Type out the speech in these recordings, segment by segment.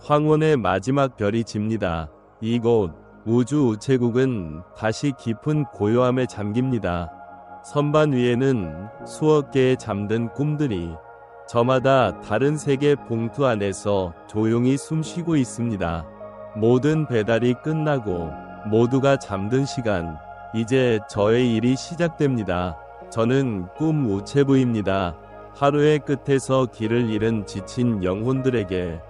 황혼의 마지막 별이 집니다. 이곳 우주 우체국은 다시 깊은 고요함에 잠깁니다. 선반 위에는 수억 개의 잠든 꿈들이 저마다 다른 세계 봉투 안에서 조용히 숨쉬고 있습니다. 모든 배달이 끝나고 모두가 잠든 시간, 이제 저의 일이 시작됩니다. 저는 꿈 우체부입니다. 하루의 끝에서 길을 잃은 지친 영혼들에게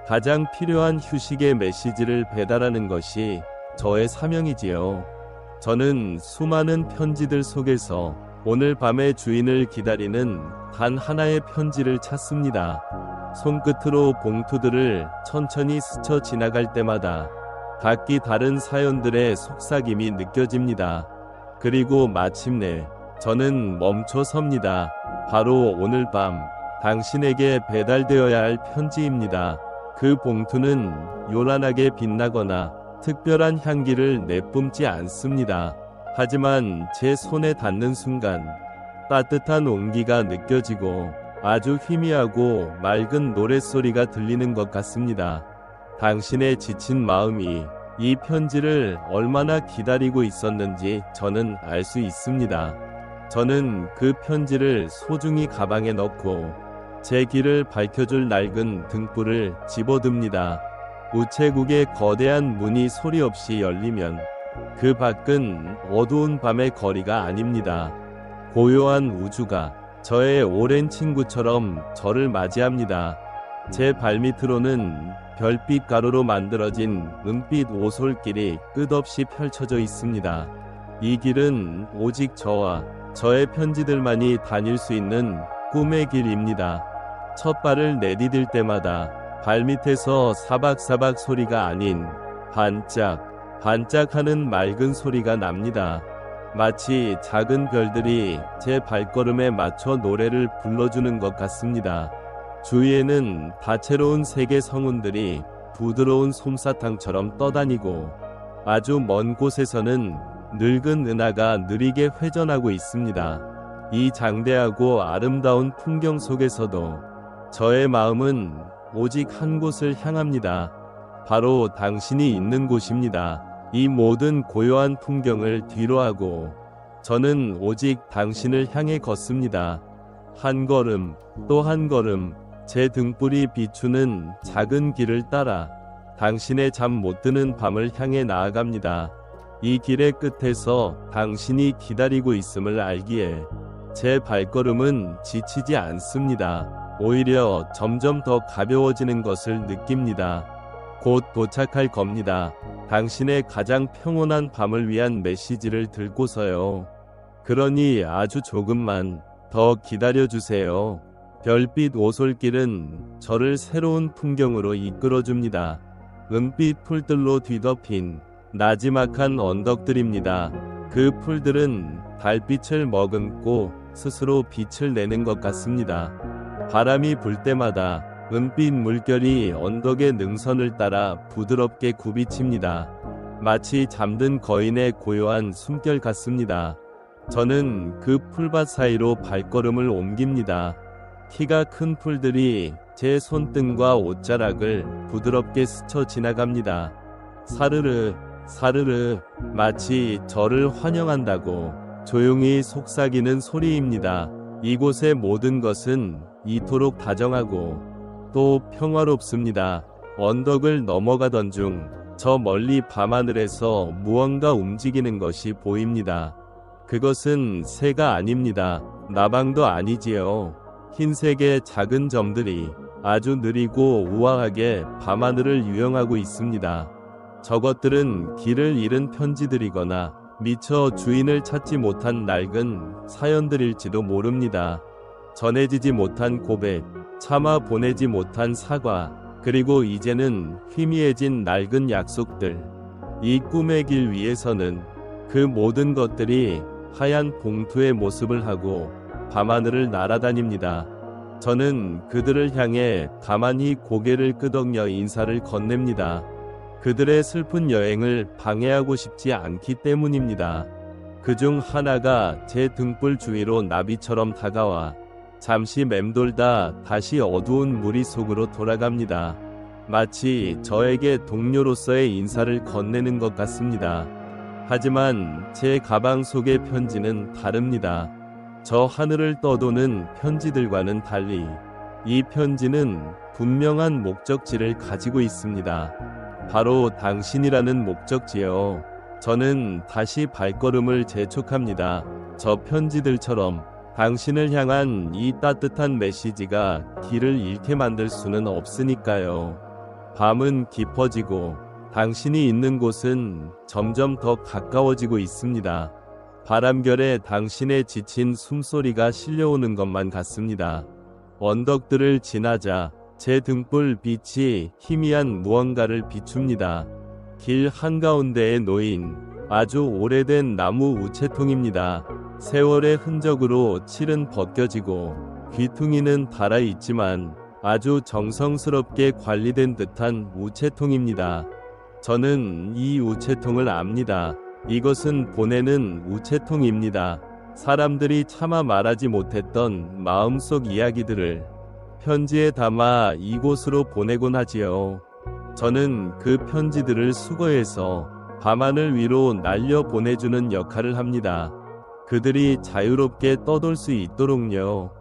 가장 필요한 휴식의 메시지를 배달하는 것이 저의 사명이지요. 저는 수많은 편지들 속에서 오늘 밤의 주인을 기다리는 단 하나의 편지를 찾습니다. 손끝으로 봉투들을 천천히 스쳐 지나갈 때마다 각기 다른 사연들의 속삭임이 느껴집니다. 그리고 마침내 저는 멈춰 섭니다. 바로 오늘 밤 당신에게 배달되어야 할 편지입니다. 그 봉투는 요란하게 빛나거나 특별한 향기를 내뿜지 않습니다. 하지만 제 손에 닿는 순간 따뜻한 온기가 느껴지고 아주 희미하고 맑은 노랫소리가 들리는 것 같습니다. 당신의 지친 마음이 이 편지를 얼마나 기다리고 있었는지 저는 알 수 있습니다. 저는 그 편지를 소중히 가방에 넣고 제 길을 밝혀줄 낡은 등불을 집어듭니다. 우체국의 거대한 문이 소리 없이 열리면 그 밖은 어두운 밤의 거리가 아닙니다. 고요한 우주가 저의 오랜 친구처럼 저를 맞이합니다. 제 발밑으로는 별빛 가루로 만들어진 은빛 오솔길이 끝없이 펼쳐져 있습니다. 이 길은 오직 저와 저의 편지들만이 다닐 수 있는 꿈의 길입니다. 첫 발을 내디딜 때마다 발밑에서 사박사박 소리가 아닌 반짝하는 맑은 소리가 납니다. 마치 작은 별들이 제 발걸음에 맞춰 노래를 불러주는 것 같습니다. 주위에는 다채로운 세계 성운들이 부드러운 솜사탕처럼 떠다니고 아주 먼 곳에서는 늙은 은하가 느리게 회전하고 있습니다. 이 장대하고 아름다운 풍경 속에서도 저의 마음은 오직 한 곳을 향합니다. 바로 당신이 있는 곳입니다. 이 모든 고요한 풍경을 뒤로하고 저는 오직 당신을 향해 걷습니다. 한 걸음 또 한 걸음 제 등불이 비추는 작은 길을 따라 당신의 잠 못 드는 밤을 향해 나아갑니다. 이 길의 끝에서 당신이 기다리고 있음을 알기에 제 발걸음은 지치지 않습니다. 오히려 점점 더 가벼워지는 것을 느낍니다. 곧 도착할 겁니다. 당신의 가장 평온한 밤을 위한 메시지를 들고서요. 그러니 아주 조금만 더 기다려주세요. 별빛 오솔길은 저를 새로운 풍경으로 이끌어줍니다. 은빛 풀들로 뒤덮인 나지막한 언덕들입니다. 그 풀들은 달빛을 머금고 스스로 빛을 내는 것 같습니다. 바람이 불 때마다 은빛 물결이 언덕의 능선을 따라 부드럽게 굽이칩니다. 마치 잠든 거인의 고요한 숨결 같습니다. 저는 그 풀밭 사이로 발걸음을 옮깁니다. 키가 큰 풀들이 제 손등과 옷자락을 부드럽게 스쳐 지나갑니다. 사르르 사르르 마치 저를 환영한다고 조용히 속삭이는 소리입니다. 이곳의 모든 것은 이토록 다정하고 또 평화롭습니다. 언덕을 넘어가던 중 저 멀리 밤하늘에서 무언가 움직이는 것이 보입니다. 그것은 새가 아닙니다. 나방도 아니지요. 흰색의 작은 점들이 아주 느리고 우아하게 밤하늘을 유영하고 있습니다. 저것들은 길을 잃은 편지들이거나 미처 주인을 찾지 못한 낡은 사연들일지도 모릅니다. 전해지지 못한 고백, 차마 보내지 못한 사과, 그리고 이제는 희미해진 낡은 약속들. 이 꿈의 길 위에서는 그 모든 것들이 하얀 봉투의 모습을 하고 밤하늘을 날아다닙니다. 저는 그들을 향해 가만히 고개를 끄덕여 인사를 건넵니다. 그들의 슬픈 여행을 방해하고 싶지 않기 때문입니다. 그중 하나가 제 등불 주위로 나비처럼 다가와 잠시 맴돌다 다시 어두운 무리 속으로 돌아갑니다. 마치 저에게 동료로서의 인사를 건네는 것 같습니다. 하지만 제 가방 속의 편지는 다릅니다. 저 하늘을 떠도는 편지들과는 달리 이 편지는 분명한 목적지를 가지고 있습니다. 바로 당신이라는 목적지요. 저는 다시 발걸음을 재촉합니다. 저 편지들처럼 당신을 향한 이 따뜻한 메시지가 길을 잃게 만들 수는 없으니까요. 밤은 깊어지고 당신이 있는 곳은 점점 더 가까워지고 있습니다. 바람결에 당신의 지친 숨소리가 실려오는 것만 같습니다. 언덕들을 지나자 제 등불 빛이 희미한 무언가를 비춥니다. 길 한가운데에 놓인 아주 오래된 나무 우체통입니다. 세월의 흔적으로 칠은 벗겨지고 귀퉁이는 닳아있지만 아주 정성스럽게 관리된 듯한 우체통입니다. 저는 이 우체통을 압니다. 이것은 보내는 우체통입니다. 사람들이 차마 말하지 못했던 마음속 이야기들을 편지에 담아 이곳으로 보내곤 하지요. 저는 그 편지들을 수거해서 밤하늘 위로 날려 보내주는 역할을 합니다. 그들이 자유롭게 떠돌 수 있도록요.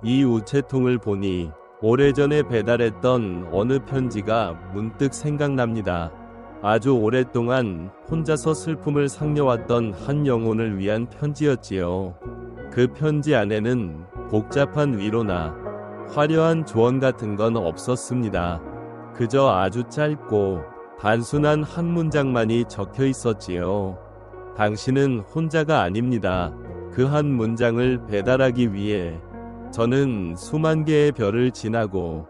이 우체통을 보니 오래전에 배달했던 어느 편지가 문득 생각납니다. 아주 오랫동안 혼자서 슬픔을 삭려왔던 한 영혼을 위한 편지였지요. 그 편지 안에는 복잡한 위로나 화려한 조언 같은 건 없었습니다. 그저 아주 짧고 단순한 한 문장만이 적혀 있었지요. 당신은 혼자가 아닙니다. 그 한 문장을 배달하기 위해 저는 수만 개의 별을 지나고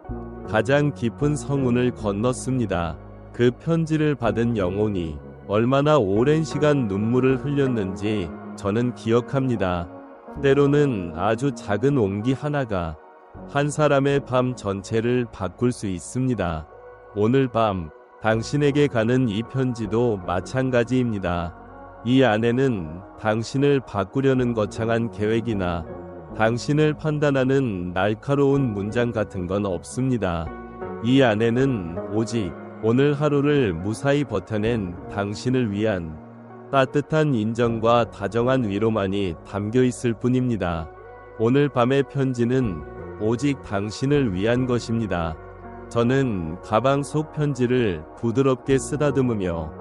가장 깊은 성운을 건넜습니다. 그 편지를 받은 영혼이 얼마나 오랜 시간 눈물을 흘렸는지 저는 기억합니다. 때로는 아주 작은 온기 하나가 한 사람의 밤 전체를 바꿀 수 있습니다. 오늘 밤 당신에게 가는 이 편지도 마찬가지입니다. 이 안에는 당신을 바꾸려는 거창한 계획이나 당신을 판단하는 날카로운 문장 같은 건 없습니다. 이 안에는 오직 오늘 하루를 무사히 버텨낸 당신을 위한 따뜻한 인정과 다정한 위로만이 담겨 있을 뿐입니다. 오늘 밤의 편지는 오직 당신을 위한 것입니다. 저는 가방 속 편지를 부드럽게 쓰다듬으며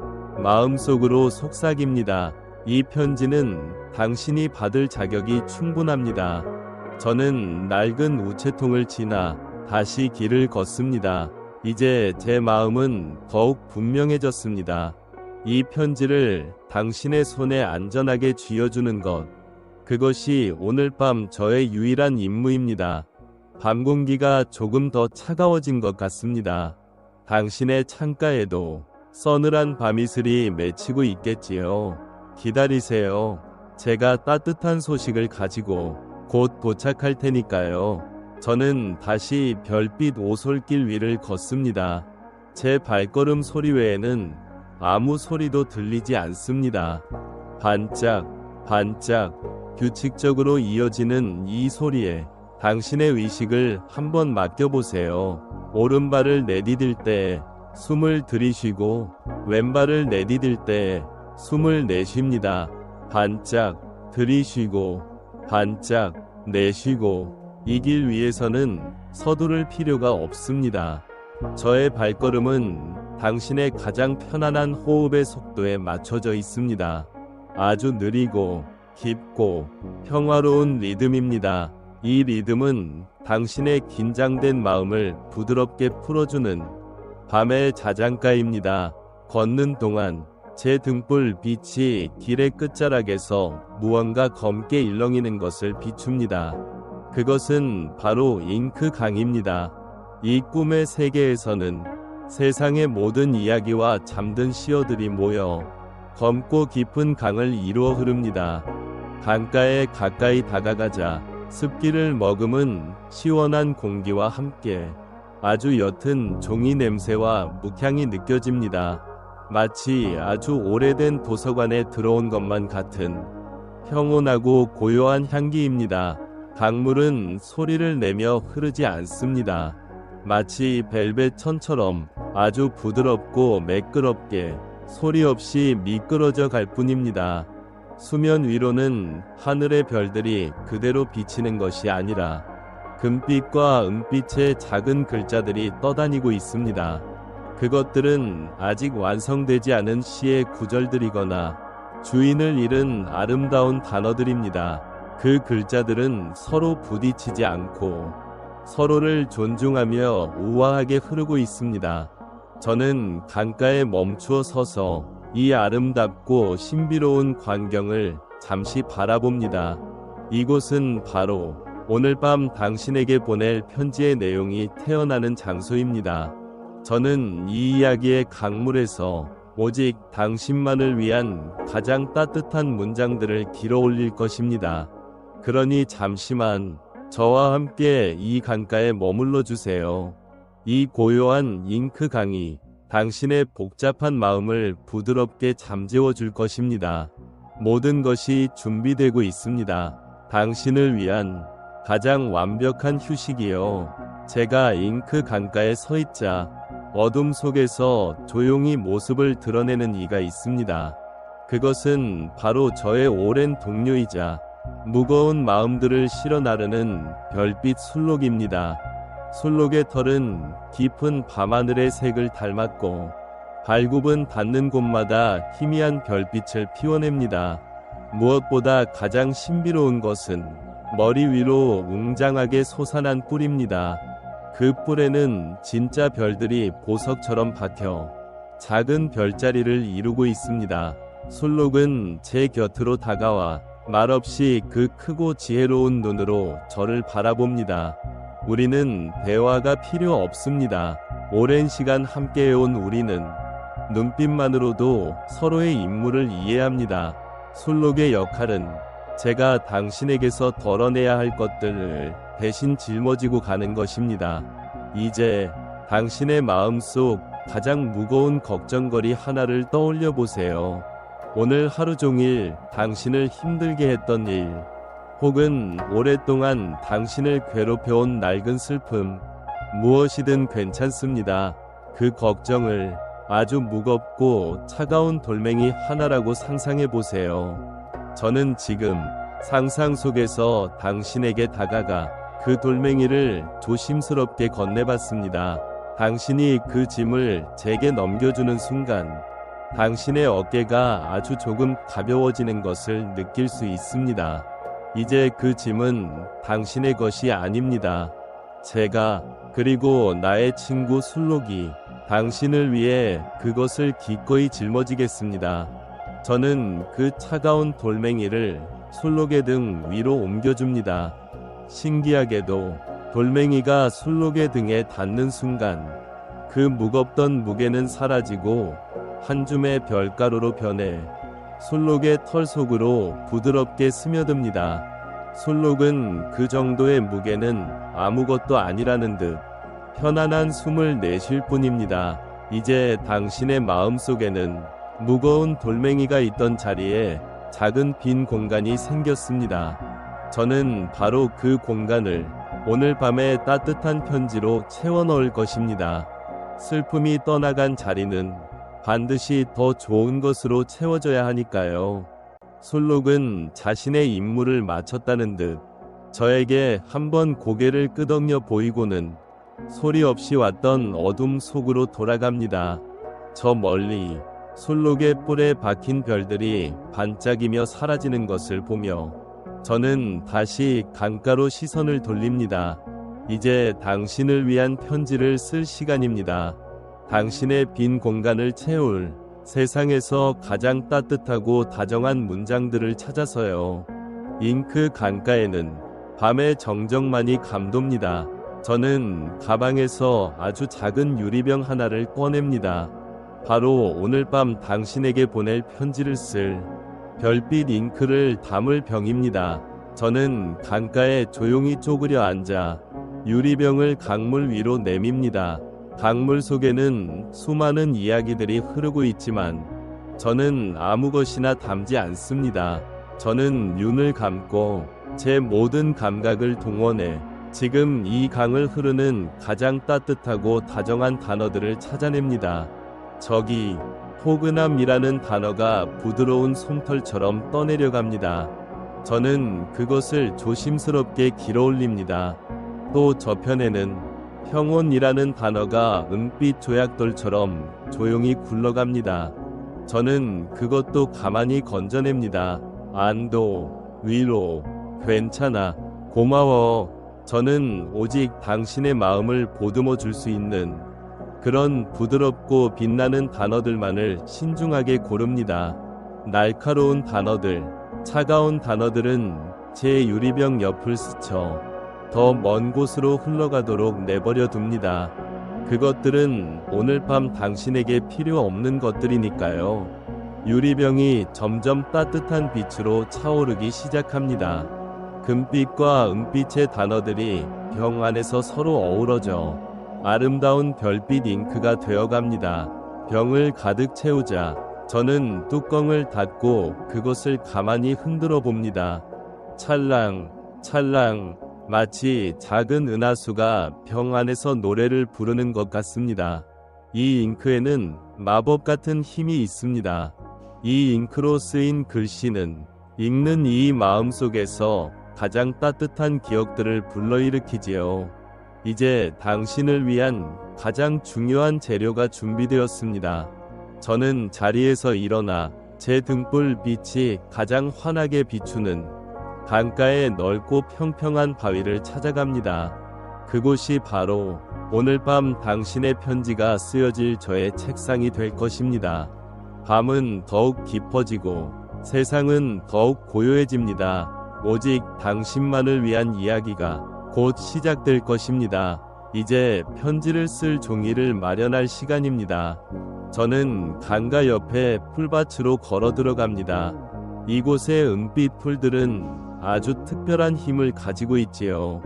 마음속으로 속삭입니다. 이 편지는 당신이 받을 자격이 충분합니다. 저는 낡은 우체통을 지나 다시 길을 걷습니다. 이제 제 마음은 더욱 분명해졌습니다. 이 편지를 당신의 손에 안전하게 쥐어주는 것, 그것이 오늘 밤 저의 유일한 임무입니다. 밤 공기가 조금 더 차가워진 것 같습니다. 당신의 창가에도 서늘한 밤이슬이 맺히고 있겠지요. 기다리세요. 제가 따뜻한 소식을 가지고 곧 도착할 테니까요. 저는 다시 별빛 오솔길 위를 걷습니다. 제 발걸음 소리 외에는 아무 소리도 들리지 않습니다. 반짝, 반짝, 규칙적으로 이어지는 이 소리에 당신의 의식을 한번 맡겨보세요. 오른발을 내디딜 때 숨을 들이쉬고 왼발을 내디딜 때 숨을 내쉽니다. 반짝, 들이쉬고 반짝, 내쉬고 이 길 위에서는 서두를 필요가 없습니다. 저의 발걸음은 당신의 가장 편안한 호흡의 속도에 맞춰져 있습니다. 아주 느리고 깊고 평화로운 리듬입니다. 이 리듬은 당신의 긴장된 마음을 부드럽게 풀어주는 밤의 자장가입니다. 걷는 동안 제 등불 빛이 길의 끝자락에서 무언가 검게 일렁이는 것을 비춥니다. 그것은 바로 잉크 강입니다. 이 꿈의 세계에서는 세상의 모든 이야기와 잠든 시어들이 모여 검고 깊은 강을 이루어 흐릅니다. 강가에 가까이 다가가자 습기를 머금은 시원한 공기와 함께 아주 옅은 종이 냄새와 묵향이 느껴집니다. 마치 아주 오래된 도서관에 들어온 것만 같은 평온하고 고요한 향기입니다. 강물은 소리를 내며 흐르지 않습니다. 마치 벨벳 천처럼 아주 부드럽고 매끄럽게 소리 없이 미끄러져 갈 뿐입니다. 수면 위로는 하늘의 별들이 그대로 비치는 것이 아니라 금빛과 은빛의 작은 글자들이 떠다니고 있습니다. 그것들은 아직 완성되지 않은 시의 구절들이거나 주인을 잃은 아름다운 단어들입니다. 그 글자들은 서로 부딪히지 않고 서로를 존중하며 우아하게 흐르고 있습니다. 저는 강가에 멈추어 서서 이 아름답고 신비로운 광경을 잠시 바라봅니다. 이곳은 바로 오늘 밤 당신에게 보낼 편지의 내용이 태어나는 장소입니다. 저는 이 이야기의 강물에서 오직 당신만을 위한 가장 따뜻한 문장들을 길어 올릴 것입니다. 그러니 잠시만 저와 함께 이 강가에 머물러 주세요. 이 고요한 잉크 강이 당신의 복잡한 마음을 부드럽게 잠재워 줄 것입니다. 모든 것이 준비되고 있습니다. 당신을 위한 가장 완벽한 휴식이요. 제가 잉크 강가에 서 있자 어둠 속에서 조용히 모습을 드러내는 이가 있습니다. 그것은 바로 저의 오랜 동료이자 무거운 마음들을 실어 나르는 별빛 술록입니다. 술록의 털은 깊은 밤하늘의 색을 닮았고 발굽은 닿는 곳마다 희미한 별빛을 피워냅니다. 무엇보다 가장 신비로운 것은 머리 위로 웅장하게 솟아난 뿔입니다. 그 뿔에는 진짜 별들이 보석처럼 박혀 작은 별자리를 이루고 있습니다. 술록은 제 곁으로 다가와 말없이 그 크고 지혜로운 눈으로 저를 바라봅니다. 우리는 대화가 필요 없습니다. 오랜 시간 함께해온 우리는 눈빛만으로도 서로의 인물을 이해합니다. 술록의 역할은 제가 당신에게서 덜어내야 할 것들을 대신 짊어지고 가는 것입니다. 이제 당신의 마음속 가장 무거운 걱정거리 하나를 떠올려 보세요. 오늘 하루 종일 당신을 힘들게 했던 일, 혹은 오랫동안 당신을 괴롭혀온 낡은 슬픔, 무엇이든 괜찮습니다. 그 걱정을 아주 무겁고 차가운 돌멩이 하나라고 상상해 보세요. 저는 지금 상상 속에서 당신에게 다가가 그 돌멩이를 조심스럽게 건네봤습니다. 당신이 그 짐을 제게 넘겨주는 순간 당신의 어깨가 아주 조금 가벼워지는 것을 느낄 수 있습니다. 이제 그 짐은 당신의 것이 아닙니다. 제가 그리고 나의 친구 술록이 당신을 위해 그것을 기꺼이 짊어지겠습니다. 저는 그 차가운 돌멩이를 술록의 등 위로 옮겨줍니다. 신기하게도 돌멩이가 술록의 등에 닿는 순간 그 무겁던 무게는 사라지고 한 줌의 별가루로 변해 술록의 털 속으로 부드럽게 스며듭니다. 술록은 그 정도의 무게는 아무것도 아니라는 듯 편안한 숨을 내쉴 뿐입니다. 이제 당신의 마음속에는 무거운 돌멩이가 있던 자리에 작은 빈 공간이 생겼습니다. 저는 바로 그 공간을 오늘 밤의 따뜻한 편지로 채워 넣을 것입니다. 슬픔이 떠나간 자리는 반드시 더 좋은 것으로 채워져야 하니까요. 술록은 자신의 임무를 마쳤다는 듯 저에게 한번 고개를 끄덕여 보이고는 소리 없이 왔던 어둠 속으로 돌아갑니다. 저 멀리 술록의 뿔에 박힌 별들이 반짝이며 사라지는 것을 보며 저는 다시 강가로 시선을 돌립니다. 이제 당신을 위한 편지를 쓸 시간입니다. 당신의 빈 공간을 채울 세상에서 가장 따뜻하고 다정한 문장들을 찾아서요. 잉크 강가에는 밤의 정적만이 감돕니다. 저는 가방에서 아주 작은 유리병 하나를 꺼냅니다. 바로 오늘 밤 당신에게 보낼 편지를 쓸 별빛 잉크를 담을 병입니다. 저는 강가에 조용히 쪼그려 앉아 유리병을 강물 위로 내밉니다. 강물 속에는 수많은 이야기들이 흐르고 있지만 저는 아무 것이나 담지 않습니다. 저는 눈을 감고 제 모든 감각을 동원해 지금 이 강을 흐르는 가장 따뜻하고 다정한 단어들을 찾아냅니다. 저기, 포근함이라는 단어가 부드러운 솜털처럼 떠내려갑니다. 저는 그것을 조심스럽게 길어올립니다. 또 저편에는 평온이라는 단어가 은빛 조약돌처럼 조용히 굴러갑니다. 저는 그것도 가만히 건져냅니다. 안도, 위로, 괜찮아, 고마워. 저는 오직 당신의 마음을 보듬어 줄 수 있는 그런 부드럽고 빛나는 단어들만을 신중하게 고릅니다. 날카로운 단어들, 차가운 단어들은 제 유리병 옆을 스쳐 더 먼 곳으로 흘러가도록 내버려 둡니다. 그것들은 오늘 밤 당신에게 필요 없는 것들이니까요. 유리병이 점점 따뜻한 빛으로 차오르기 시작합니다. 금빛과 은빛의 단어들이 병 안에서 서로 어우러져 아름다운 별빛 잉크가 되어갑니다. 병을 가득 채우자 저는 뚜껑을 닫고 그것을 가만히 흔들어 봅니다. 찰랑, 찰랑, 마치 작은 은하수가 병 안에서 노래를 부르는 것 같습니다. 이 잉크에는 마법 같은 힘이 있습니다. 이 잉크로 쓰인 글씨는 읽는 이 마음속에서 가장 따뜻한 기억들을 불러일으키지요. 이제 당신을 위한 가장 중요한 재료가 준비되었습니다. 저는 자리에서 일어나 제 등불 빛이 가장 환하게 비추는 강가의 넓고 평평한 바위를 찾아갑니다. 그곳이 바로 오늘 밤 당신의 편지가 쓰여질 저의 책상이 될 것입니다. 밤은 더욱 깊어지고 세상은 더욱 고요해집니다. 오직 당신만을 위한 이야기가 곧 시작될 것입니다. 이제 편지를 쓸 종이를 마련할 시간입니다. 저는 강가 옆에 풀밭으로 걸어 들어갑니다. 이곳의 은빛 풀들은 아주 특별한 힘을 가지고 있지요.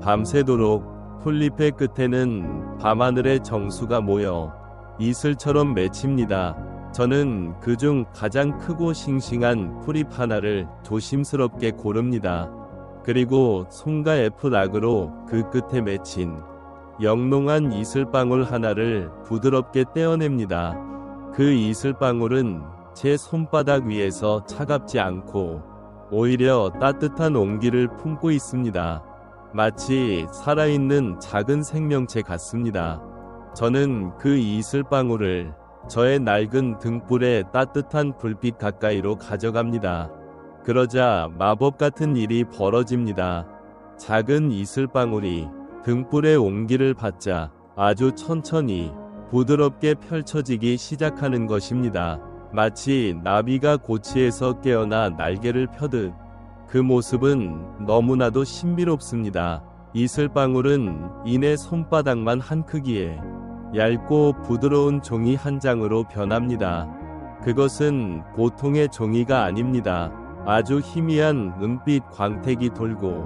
밤새도록 풀잎의 끝에는 밤하늘의 정수가 모여 이슬처럼 맺힙니다. 저는 그중 가장 크고 싱싱한 풀잎 하나를 조심스럽게 고릅니다. 그리고 손과 F락으로 그 끝에 맺힌 영롱한 이슬방울 하나를 부드럽게 떼어냅니다. 그 이슬방울은 제 손바닥 위에서 차갑지 않고 오히려 따뜻한 온기를 품고 있습니다. 마치 살아있는 작은 생명체 같습니다. 저는 그 이슬방울을 저의 낡은 등불의 따뜻한 불빛 가까이로 가져갑니다. 그러자 마법 같은 일이 벌어집니다. 작은 이슬방울이 등불의 온기를 받자 아주 천천히 부드럽게 펼쳐지기 시작하는 것입니다. 마치 나비가 고치에서 깨어나 날개를 펴듯 그 모습은 너무나도 신비롭습니다. 이슬방울은 이내 손바닥만 한 크기에 얇고 부드러운 종이 한 장으로 변합니다. 그것은 보통의 종이가 아닙니다. 아주 희미한 은빛 광택이 돌고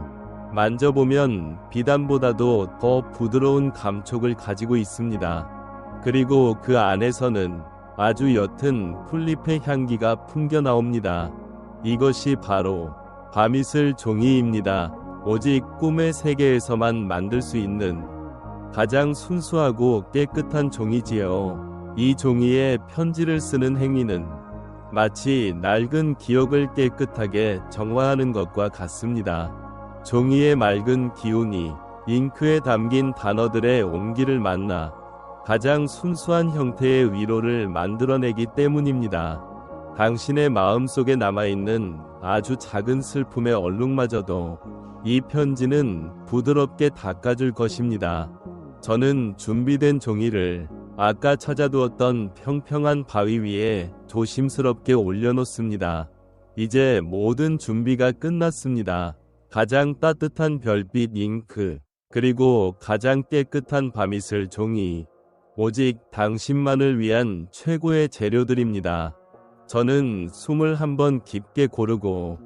만져보면 비단보다도 더 부드러운 감촉을 가지고 있습니다. 그리고 그 안에서는 아주 옅은 풀잎의 향기가 풍겨 나옵니다. 이것이 바로 밤이슬 종이입니다. 오직 꿈의 세계에서만 만들 수 있는 가장 순수하고 깨끗한 종이지요. 이 종이에 편지를 쓰는 행위는 마치 낡은 기억을 깨끗하게 정화하는 것과 같습니다. 종이의 맑은 기운이 잉크에 담긴 단어들의 온기를 만나 가장 순수한 형태의 위로를 만들어내기 때문입니다. 당신의 마음속에 남아있는 아주 작은 슬픔의 얼룩마저도 이 편지는 부드럽게 닦아줄 것입니다. 저는 준비된 종이를 아까 찾아두었던 평평한 바위 위에 조심스럽게 올려놓습니다. 이제 모든 준비가 끝났습니다. 가장 따뜻한 별빛 잉크, 그리고 가장 깨끗한 밤이슬 종이, 오직 당신만을 위한 최고의 재료들입니다. 저는 숨을 한번 깊게 고르고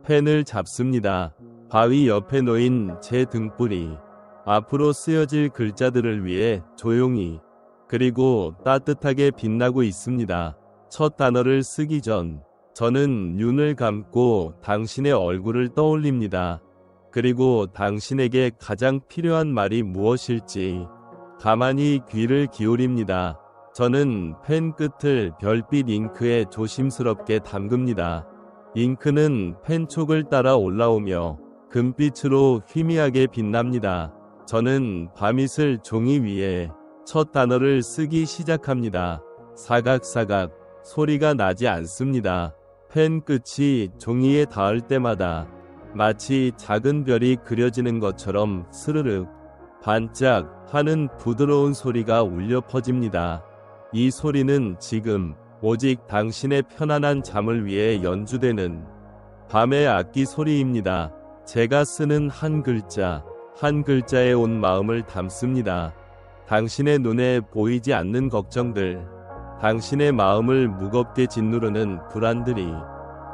펜을 잡습니다. 바위 옆에 놓인 제 등불이 앞으로 쓰여질 글자들을 위해 조용히 그리고 따뜻하게 빛나고 있습니다. 첫 단어를 쓰기 전 저는 눈을 감고 당신의 얼굴을 떠올립니다. 그리고 당신에게 가장 필요한 말이 무엇일지 가만히 귀를 기울입니다. 저는 펜 끝을 별빛 잉크에 조심스럽게 담급니다. 잉크는 펜촉을 따라 올라오며 금빛으로 희미하게 빛납니다. 저는 밤이슬 종이 위에 첫 단어를 쓰기 시작합니다. 사각사각 소리가 나지 않습니다. 펜 끝이 종이에 닿을 때마다 마치 작은 별이 그려지는 것처럼 스르륵 반짝 하는 부드러운 소리가 울려 퍼집니다. 이 소리는 지금 오직 당신의 편안한 잠을 위해 연주되는 밤의 악기 소리입니다. 제가 쓰는 한 글자, 한 글자에 온 마음을 담습니다. 당신의 눈에 보이지 않는 걱정들, 당신의 마음을 무겁게 짓누르는 불안들이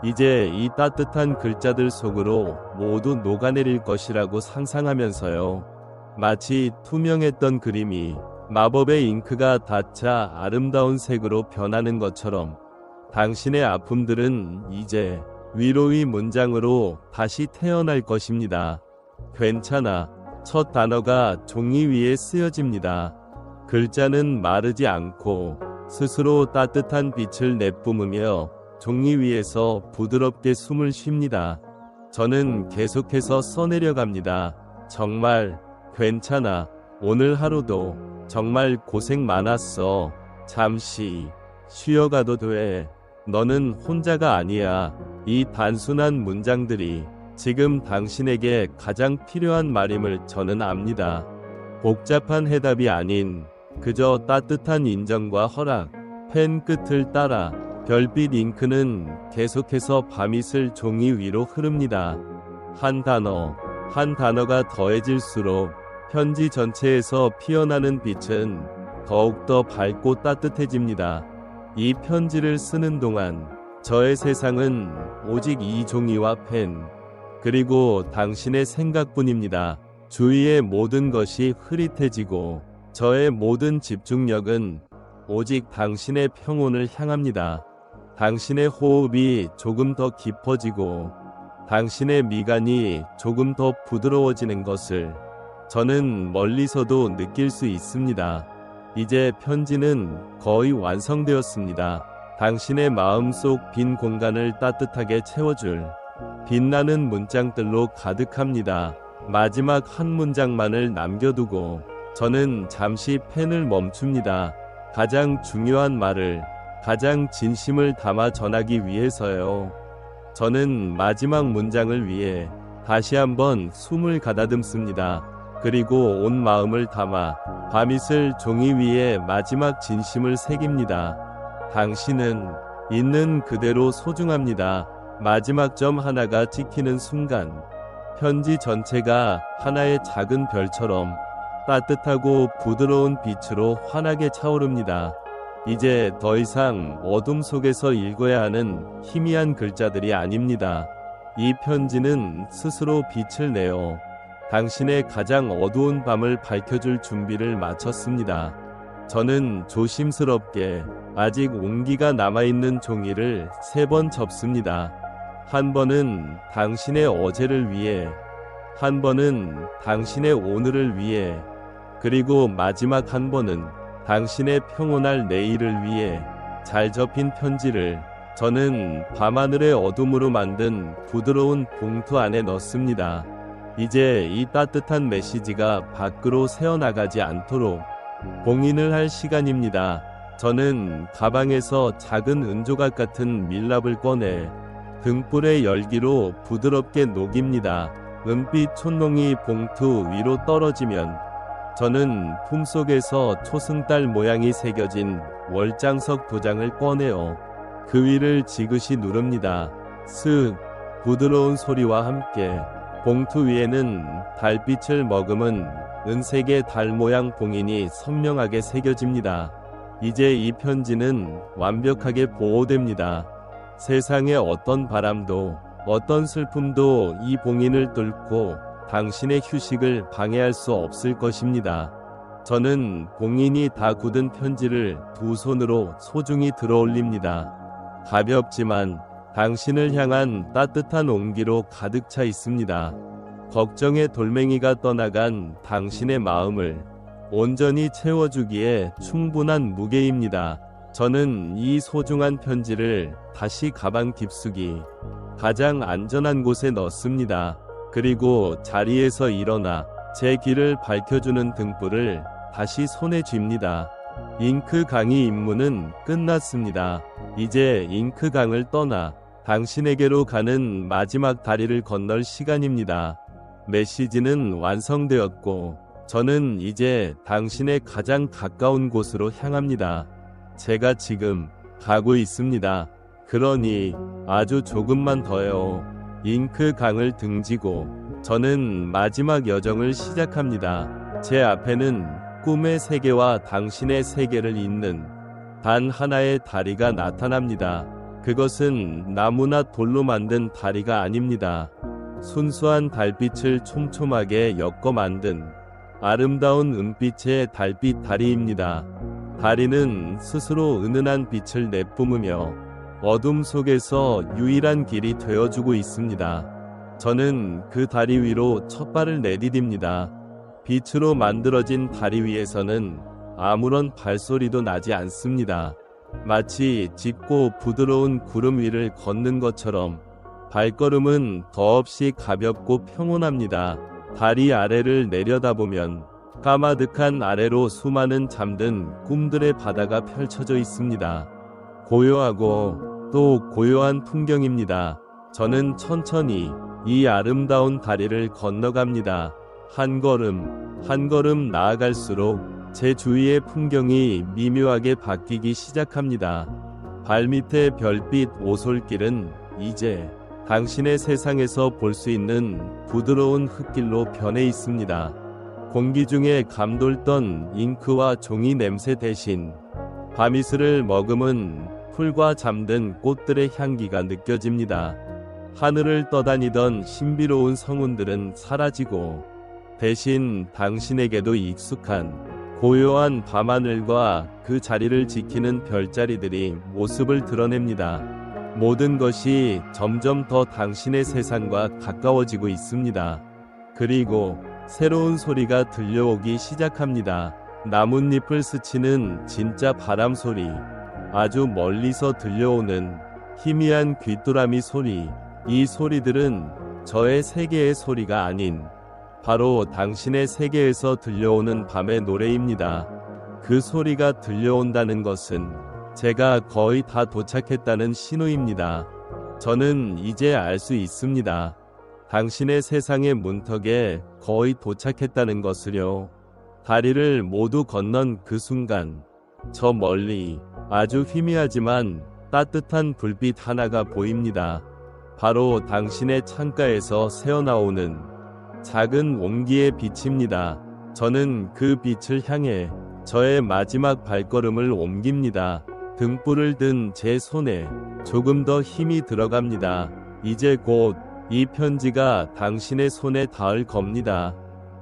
이제 이 따뜻한 글자들 속으로 모두 녹아내릴 것이라고 상상하면서요. 마치 투명했던 그림이 마법의 잉크가 닿자 아름다운 색으로 변하는 것처럼 당신의 아픔들은 이제 위로의 문장으로 다시 태어날 것입니다. 괜찮아. 첫 단어가 종이 위에 쓰여집니다. 글자는 마르지 않고 스스로 따뜻한 빛을 내뿜으며 종이 위에서 부드럽게 숨을 쉽니다. 저는 계속해서 써내려갑니다. 정말 괜찮아. 오늘 하루도 정말 고생 많았어. 잠시 쉬어가도 돼. 너는 혼자가 아니야. 이 단순한 문장들이 지금 당신에게 가장 필요한 말임을 저는 압니다. 복잡한 해답이 아닌 그저 따뜻한 인정과 허락. 펜 끝을 따라 별빛 잉크는 계속해서 밤이슬 종이 위로 흐릅니다. 한 단어, 한 단어가 더해질수록 편지 전체에서 피어나는 빛은 더욱더 밝고 따뜻해집니다. 이 편지를 쓰는 동안 저의 세상은 오직 이 종이와 펜, 그리고 당신의 생각뿐입니다. 주위의 모든 것이 흐릿해지고 저의 모든 집중력은 오직 당신의 평온을 향합니다. 당신의 호흡이 조금 더 깊어지고 당신의 미간이 조금 더 부드러워지는 것을 저는 멀리서도 느낄 수 있습니다. 이제 편지는 거의 완성되었습니다. 당신의 마음속 빈 공간을 따뜻하게 채워줄 빛나는 문장들로 가득합니다. 마지막 한 문장만을 남겨두고 저는 잠시 펜을 멈춥니다. 가장 중요한 말을, 가장 진심을 담아 전하기 위해서요. 저는 마지막 문장을 위해 다시 한번 숨을 가다듬습니다. 그리고 온 마음을 담아 밤이슬 종이 위에 마지막 진심을 새깁니다. 당신은 있는 그대로 소중합니다. 마지막 점 하나가 찍히는 순간 편지 전체가 하나의 작은 별처럼 따뜻하고 부드러운 빛으로 환하게 차오릅니다. 이제 더 이상 어둠 속에서 읽어야 하는 희미한 글자들이 아닙니다. 이 편지는 스스로 빛을 내어 당신의 가장 어두운 밤을 밝혀줄 준비를 마쳤습니다. 저는 조심스럽게 아직 온기가 남아있는 종이를 3번 접습니다. 한 번은 당신의 어제를 위해, 한 번은 당신의 오늘을 위해, 그리고 마지막 한 번은 당신의 평온할 내일을 위해 잘 접힌 편지를 저는 밤하늘의 어둠으로 만든 부드러운 봉투 안에 넣습니다. 이제 이 따뜻한 메시지가 밖으로 새어나가지 않도록 봉인을 할 시간입니다. 저는 가방에서 작은 은조각 같은 밀랍을 꺼내 등불의 열기로 부드럽게 녹입니다. 은빛 촛농이 봉투 위로 떨어지면 저는 품속에서 초승달 모양이 새겨진 월장석 도장을 꺼내어 그 위를 지그시 누릅니다. 슥 부드러운 소리와 함께 봉투 위에는 달빛을 머금은 은색의 달 모양 봉인이 선명하게 새겨집니다. 이제 이 편지는 완벽하게 보호됩니다. 세상의 어떤 바람도 어떤 슬픔도 이 봉인을 뚫고 당신의 휴식을 방해할 수 없을 것입니다. 저는 봉인이 다 굳은 편지를 두 손으로 소중히 들어올립니다. 가볍지만 당신을 향한 따뜻한 온기로 가득 차 있습니다. 걱정의 돌멩이가 떠나간 당신의 마음을 온전히 채워주기에 충분한 무게입니다. 저는 이 소중한 편지를 다시 가방 깊숙이 가장 안전한 곳에 넣습니다. 그리고 자리에서 일어나 제 길을 밝혀주는 등불을 다시 손에 쥡니다. 잉크 강의 임무는 끝났습니다. 이제 잉크 강을 떠나 당신에게로 가는 마지막 다리를 건널 시간입니다. 메시지는 완성되었고 저는 이제 당신의 가장 가까운 곳으로 향합니다. 제가 지금 가고 있습니다. 그러니 아주 조금만 더요. 잉크 강을 등지고 저는 마지막 여정을 시작합니다. 제 앞에는 꿈의 세계와 당신의 세계를 잇는 단 하나의 다리가 나타납니다. 그것은 나무나 돌로 만든 다리가 아닙니다. 순수한 달빛을 촘촘하게 엮어 만든 아름다운 은빛의 달빛 다리입니다. 다리는 스스로 은은한 빛을 내뿜으며 어둠 속에서 유일한 길이 되어주고 있습니다. 저는 그 다리 위로 첫 발을 내디딥니다. 빛으로 만들어진 다리 위에서는 아무런 발소리도 나지 않습니다. 마치 짙고 부드러운 구름 위를 걷는 것처럼 발걸음은 더없이 가볍고 평온합니다. 다리 아래를 내려다보면 까마득한 아래로 수많은 잠든 꿈들의 바다가 펼쳐져 있습니다. 고요하고 또 고요한 풍경입니다. 저는 천천히 이 아름다운 다리를 건너갑니다. 한 걸음 한 걸음 나아갈수록 제 주위의 풍경이 미묘하게 바뀌기 시작합니다. 발밑의 별빛 오솔길은 이제 당신의 세상에서 볼 수 있는 부드러운 흙길로 변해 있습니다. 공기 중에 감돌던 잉크와 종이 냄새 대신 밤이슬을 머금은 풀과 잠든 꽃들의 향기가 느껴집니다. 하늘을 떠다니던 신비로운 성운들은 사라지고 대신 당신에게도 익숙한 고요한 밤하늘과 그 자리를 지키는 별자리들이 모습을 드러냅니다. 모든 것이 점점 더 당신의 세상과 가까워지고 있습니다. 그리고 새로운 소리가 들려오기 시작합니다. 나뭇잎을 스치는 진짜 바람 소리, 아주 멀리서 들려오는 희미한 귀뚜라미 소리. 이 소리들은 저의 세계의 소리가 아닌 바로 당신의 세계에서 들려오는 밤의 노래입니다. 그 소리가 들려온다는 것은 제가 거의 다 도착했다는 신호입니다. 저는 이제 알 수 있습니다. 당신의 세상의 문턱에 거의 도착했다는 것을요. 다리를 모두 건넌 그 순간, 저 멀리 아주 희미하지만 따뜻한 불빛 하나가 보입니다. 바로 당신의 창가에서 새어나오는 작은 온기의 빛입니다. 저는 그 빛을 향해 저의 마지막 발걸음을 옮깁니다. 등불을 든 제 손에 조금 더 힘이 들어갑니다. 이제 곧 이 편지가 당신의 손에 닿을 겁니다.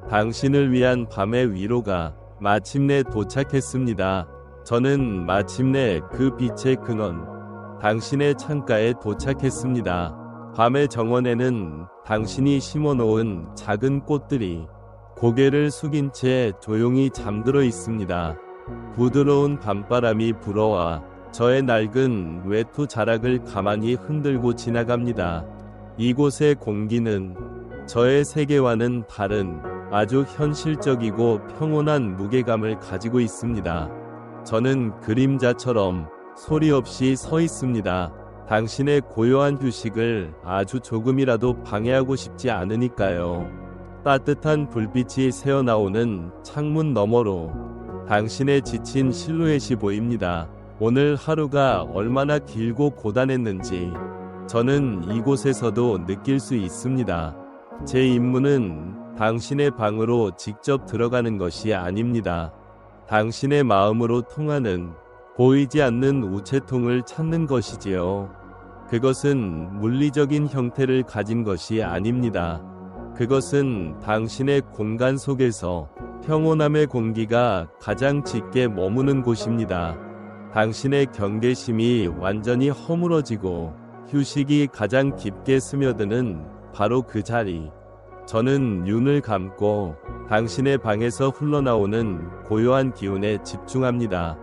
당신을 위한 밤의 위로가 마침내 도착했습니다. 저는 마침내 그 빛의 근원, 당신의 창가에 도착했습니다. 밤의 정원에는 당신이 심어놓은 작은 꽃들이 고개를 숙인 채 조용히 잠들어 있습니다. 부드러운 밤바람이 불어와 저의 낡은 외투 자락을 가만히 흔들고 지나갑니다. 이곳의 공기는 저의 세계와는 다른 아주 현실적이고 평온한 무게감을 가지고 있습니다. 저는 그림자처럼 소리 없이 서 있습니다. 당신의 고요한 휴식을 아주 조금이라도 방해하고 싶지 않으니까요. 따뜻한 불빛이 새어나오는 창문 너머로 당신의 지친 실루엣이 보입니다. 오늘 하루가 얼마나 길고 고단했는지 저는 이곳에서도 느낄 수 있습니다. 제 임무는 당신의 방으로 직접 들어가는 것이 아닙니다. 당신의 마음으로 통하는 보이지 않는 우체통을 찾는 것이지요. 그것은 물리적인 형태를 가진 것이 아닙니다. 그것은 당신의 공간 속에서 평온함의 공기가 가장 짙게 머무는 곳입니다. 당신의 경계심이 완전히 허물어지고 휴식이 가장 깊게 스며드는 바로 그 자리. 저는 눈을 감고 당신의 방에서 흘러나오는 고요한 기운에 집중합니다.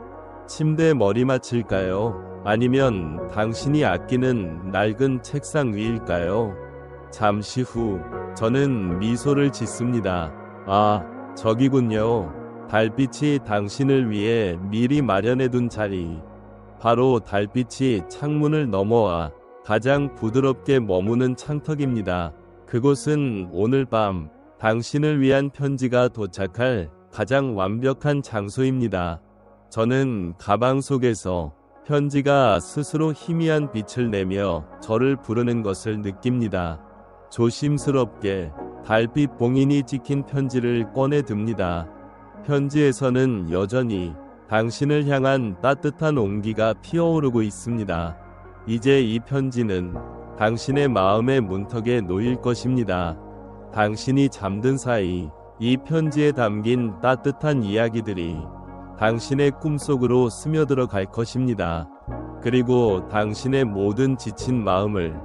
침대 머리맡일까요? 아니면 당신이 아끼는 낡은 책상 위일까요? 잠시 후 저는 미소를 짓습니다. 아, 저기군요. 달빛이 당신을 위해 미리 마련해둔 자리. 바로 달빛이 창문을 넘어와 가장 부드럽게 머무는 창턱입니다. 그곳은 오늘 밤 당신을 위한 편지가 도착할 가장 완벽한 장소입니다. 저는 가방 속에서 편지가 스스로 희미한 빛을 내며 저를 부르는 것을 느낍니다. 조심스럽게 달빛 봉인이 찍힌 편지를 꺼내 듭니다. 편지에서는 여전히 당신을 향한 따뜻한 온기가 피어오르고 있습니다. 이제 이 편지는 당신의 마음의 문턱에 놓일 것입니다. 당신이 잠든 사이 이 편지에 담긴 따뜻한 이야기들이 당신의 꿈속으로 스며들어 갈 것입니다. 그리고 당신의 모든 지친 마음을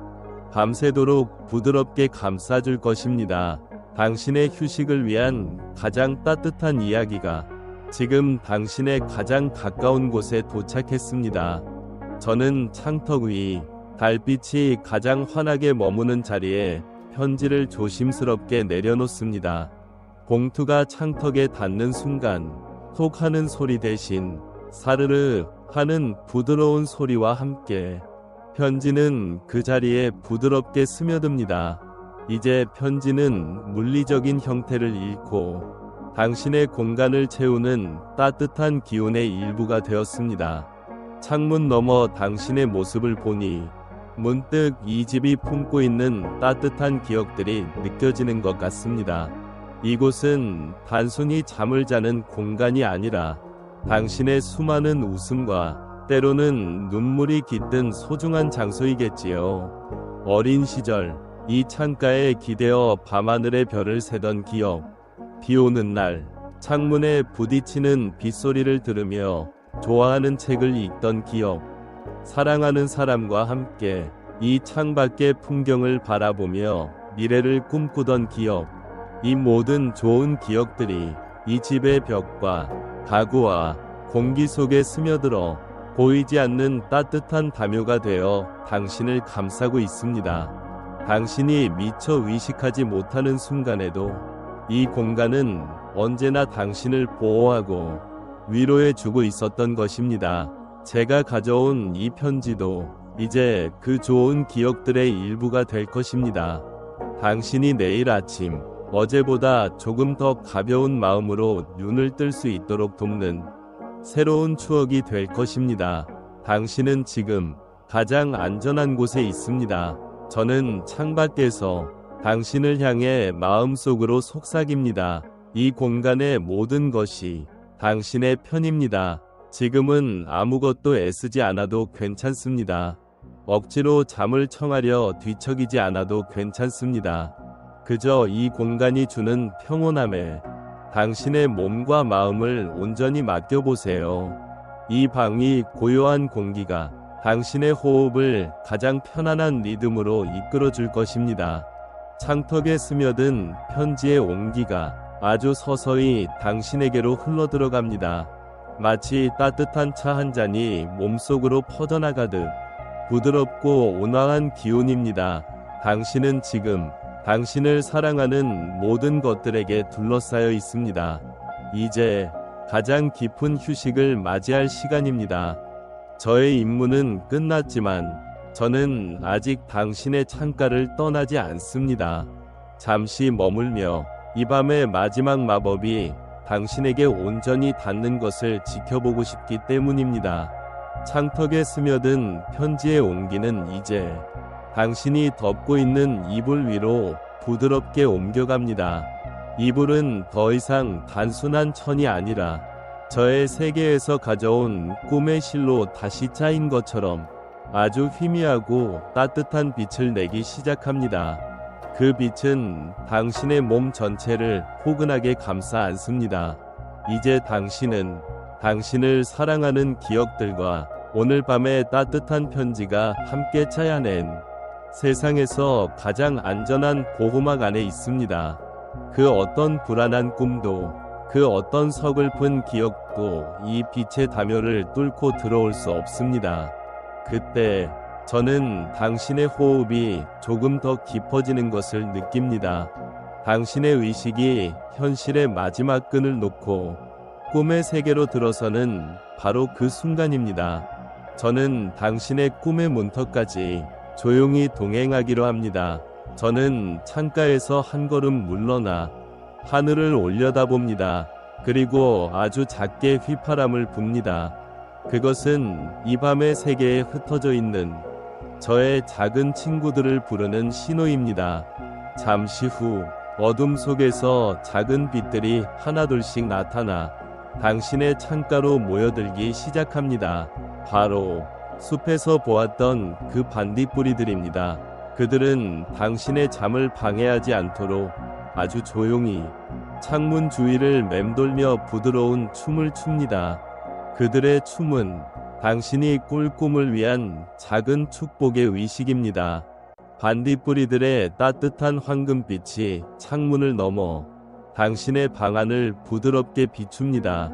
밤새도록 부드럽게 감싸줄 것입니다. 당신의 휴식을 위한 가장 따뜻한 이야기가 지금 당신의 가장 가까운 곳에 도착했습니다. 저는 창턱 위 달빛이 가장 환하게 머무는 자리에 편지를 조심스럽게 내려놓습니다. 봉투가 창턱에 닿는 순간 톡 하는 소리 대신 사르르 하는 부드러운 소리와 함께 편지는 그 자리에 부드럽게 스며듭니다. 이제 편지는 물리적인 형태를 잃고 당신의 공간을 채우는 따뜻한 기운의 일부가 되었습니다. 창문 너머 당신의 모습을 보니 문득 이 집이 품고 있는 따뜻한 기억들이 느껴지는 것 같습니다. 이곳은 단순히 잠을 자는 공간이 아니라 당신의 수많은 웃음과 때로는 눈물이 깃든 소중한 장소이겠지요. 어린 시절 이 창가에 기대어 밤하늘의 별을 세던 기억, 비 오는 날 창문에 부딪히는 빗소리를 들으며 좋아하는 책을 읽던 기억, 사랑하는 사람과 함께 이 창밖의 풍경을 바라보며 미래를 꿈꾸던 기억, 이 모든 좋은 기억들이 이 집의 벽과 가구와 공기 속에 스며들어 보이지 않는 따뜻한 담요가 되어 당신을 감싸고 있습니다. 당신이 미처 의식하지 못하는 순간에도 이 공간은 언제나 당신을 보호하고 위로해주고 있었던 것입니다. 제가 가져온 이 편지도 이제 그 좋은 기억들의 일부가 될 것입니다. 당신이 내일 아침 어제보다 조금 더 가벼운 마음으로 눈을 뜰 수 있도록 돕는 새로운 추억이 될 것입니다. 당신은 지금 가장 안전한 곳에 있습니다. 저는 창밖에서 당신을 향해 마음속으로 속삭입니다. 이 공간의 모든 것이 당신의 편입니다. 지금은 아무것도 애쓰지 않아도 괜찮습니다. 억지로 잠을 청하려 뒤척이지 않아도 괜찮습니다. 그저 이 공간이 주는 평온함에 당신의 몸과 마음을 온전히 맡겨보세요. 이 방이 고요한 공기가 당신의 호흡을 가장 편안한 리듬으로 이끌어줄 것입니다. 창턱에 스며든 편지의 온기가 아주 서서히 당신에게로 흘러들어갑니다. 마치 따뜻한 차 한 잔이 몸속으로 퍼져나가듯 부드럽고 온화한 기운입니다. 당신은 지금 당신을 사랑하는 모든 것들에게 둘러싸여 있습니다. 이제 가장 깊은 휴식을 맞이할 시간입니다. 저의 임무는 끝났지만 저는 아직 당신의 창가를 떠나지 않습니다. 잠시 머물며 이 밤의 마지막 마법이 당신에게 온전히 닿는 것을 지켜보고 싶기 때문입니다. 창턱에 스며든 편지의 온기는 이제 당신이 덮고 있는 이불 위로 부드럽게 옮겨갑니다. 이불은 더 이상 단순한 천이 아니라 저의 세계에서 가져온 꿈의 실로 다시 짜인 것처럼 아주 희미하고 따뜻한 빛을 내기 시작합니다. 그 빛은 당신의 몸 전체를 포근하게 감싸 안습니다. 이제 당신은 당신을 사랑하는 기억들과 오늘 밤의 따뜻한 편지가 함께 짜야낸 세상에서 가장 안전한 보호막 안에 있습니다. 그 어떤 불안한 꿈도, 그 어떤 서글픈 기억도 이 빛의 담요를 뚫고 들어올 수 없습니다. 그때 저는 당신의 호흡이 조금 더 깊어지는 것을 느낍니다. 당신의 의식이 현실의 마지막 끈을 놓고 꿈의 세계로 들어서는 바로 그 순간입니다. 저는 당신의 꿈의 문턱까지 조용히 동행하기로 합니다. 저는 창가에서 한 걸음 물러나 하늘을 올려다봅니다. 그리고 아주 작게 휘파람을 붑니다. 그것은 이 밤의 세계에 흩어져 있는 저의 작은 친구들을 부르는 신호입니다. 잠시 후 어둠 속에서 작은 빛들이 하나둘씩 나타나 당신의 창가로 모여들기 시작합니다. 바로 숲에서 보았던 그 반딧불이들입니다. 그들은 당신의 잠을 방해하지 않도록 아주 조용히 창문 주위를 맴돌며 부드러운 춤을 춥니다. 그들의 춤은 당신이 꿀 꿈을 위한 작은 축복의 의식입니다. 반딧불이들의 따뜻한 황금빛이 창문을 넘어 당신의 방 안을 부드럽게 비춥니다.